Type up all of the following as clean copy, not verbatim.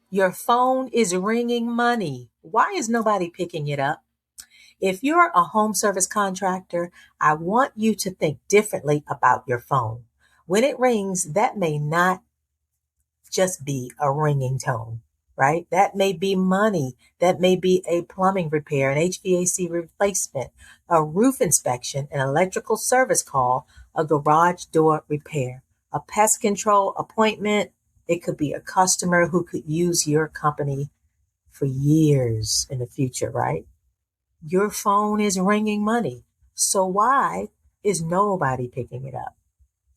Your phone is ringing money. Why is nobody picking it up? If you're a home service contractor, I want you to think differently about your phone. When it rings, that may not just be a ringing tone, right? That may be money. That may be a plumbing repair, an HVAC replacement, a roof inspection, an electrical service call, a garage door repair, a pest control appointment. It could be a customer who could use your company for years in the future, right? Your phone is ringing money. So why is nobody picking it up?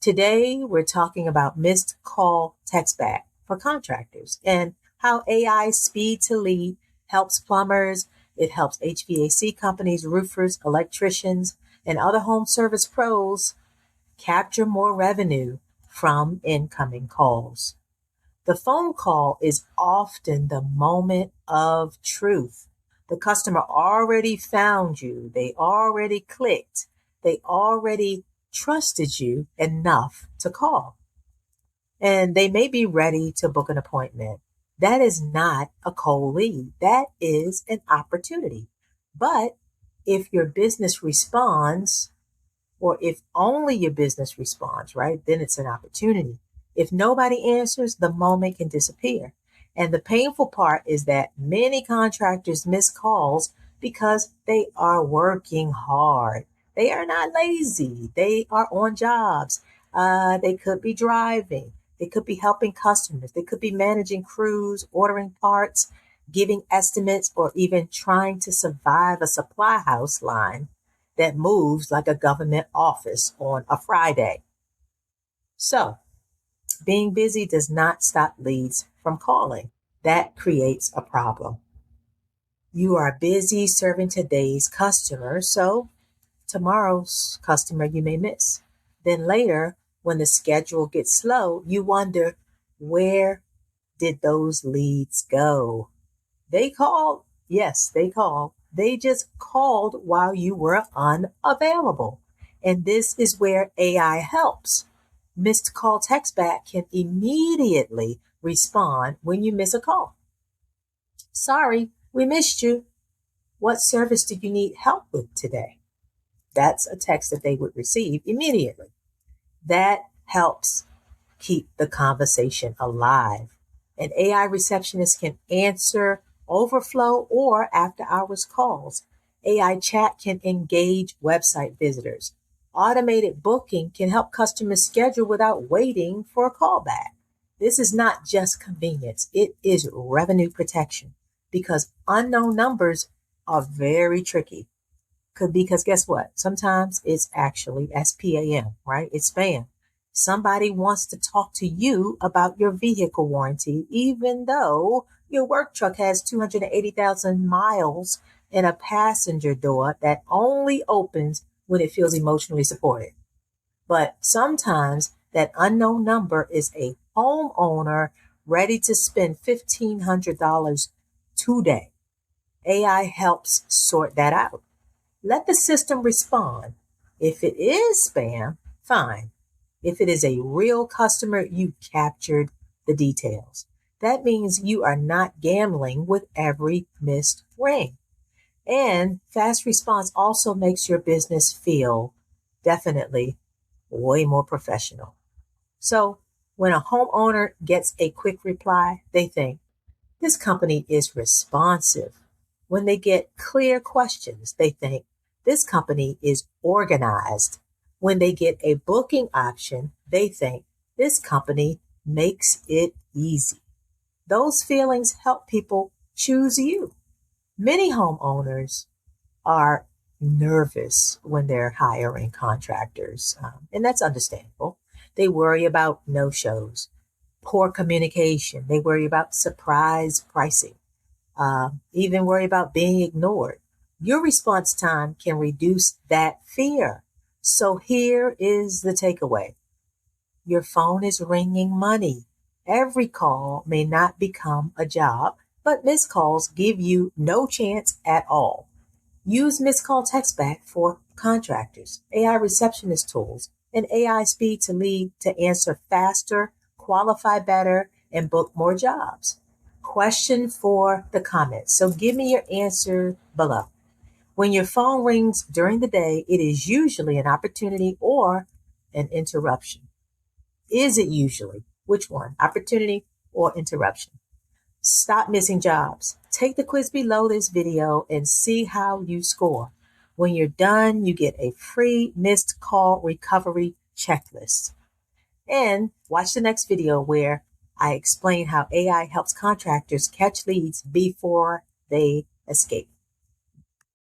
Today, we're talking about missed call text back for contractors and how AI speed to lead helps plumbers, it helps HVAC companies, roofers, electricians, and other home service pros capture more revenue from incoming calls. The phone call is often the moment of truth. The customer already found you. They already clicked. They already trusted you enough to call. And they may be ready to book an appointment. That is not a cold lead. That is an opportunity. But if your business responds, or if only your business responds, right, then it's an opportunity. If nobody answers, the moment can disappear. And the painful part is that many contractors miss calls because they are working hard. They are not lazy. They are on jobs. They could be driving. They could be helping customers. They could be managing crews, ordering parts, giving estimates, or even trying to survive a supply house line that moves like a government office on a Friday. So, being busy does not stop leads from calling. That creates a problem. You are busy serving today's customer, so tomorrow's customer you may miss. Then later, when the schedule gets slow, you wonder, where did those leads go? They called. Yes, they called. They just called while you were unavailable. And this is where AI helps. Missed call text back can immediately respond when you miss a call. Sorry, we missed you. What service do you need help with today? That's a text that they would receive immediately. That helps keep the conversation alive. An AI receptionist can answer overflow or after hours calls. AI chat can engage website visitors. Automated booking can help customers schedule without waiting for a callback. This is not just convenience, it is revenue protection because unknown numbers are very tricky. Because guess what? Sometimes it's actually SPAM, right? It's spam. Somebody wants to talk to you about your vehicle warranty, even though your work truck has 280,000 miles and a passenger door that only opens when it feels emotionally supported. But sometimes that unknown number is a homeowner ready to spend $1,500 today. AI helps sort that out. Let the system respond. If it is spam, fine. If it is a real customer, you captured the details. That means you are not gambling with every missed ring. And fast response also makes your business feel definitely way more professional. So when a homeowner gets a quick reply, they think, this company is responsive. When they get clear questions, they think, this company is organized. When they get a booking option, they think, this company makes it easy. Those feelings help people choose you. Many homeowners are nervous when they're hiring contractors, and that's understandable. They worry about no-shows, poor communication. They worry about surprise pricing, even worry about being ignored. Your response time can reduce that fear. So here is the takeaway. Your phone is ringing money. Every call may not become a job, but missed calls give you no chance at all. Use missed call text back for contractors, AI receptionist tools, and AI speed to lead to answer faster, qualify better, and book more jobs. Question for the comments. So give me your answer below. When your phone rings during the day, it is usually an opportunity or an interruption. Is it usually? Which one? Opportunity or interruption? Stop missing jobs. Take the quiz below this video and see how you score. When you're done, you get a free missed call recovery checklist. And watch the next video where I explain how AI helps contractors catch leads before they escape.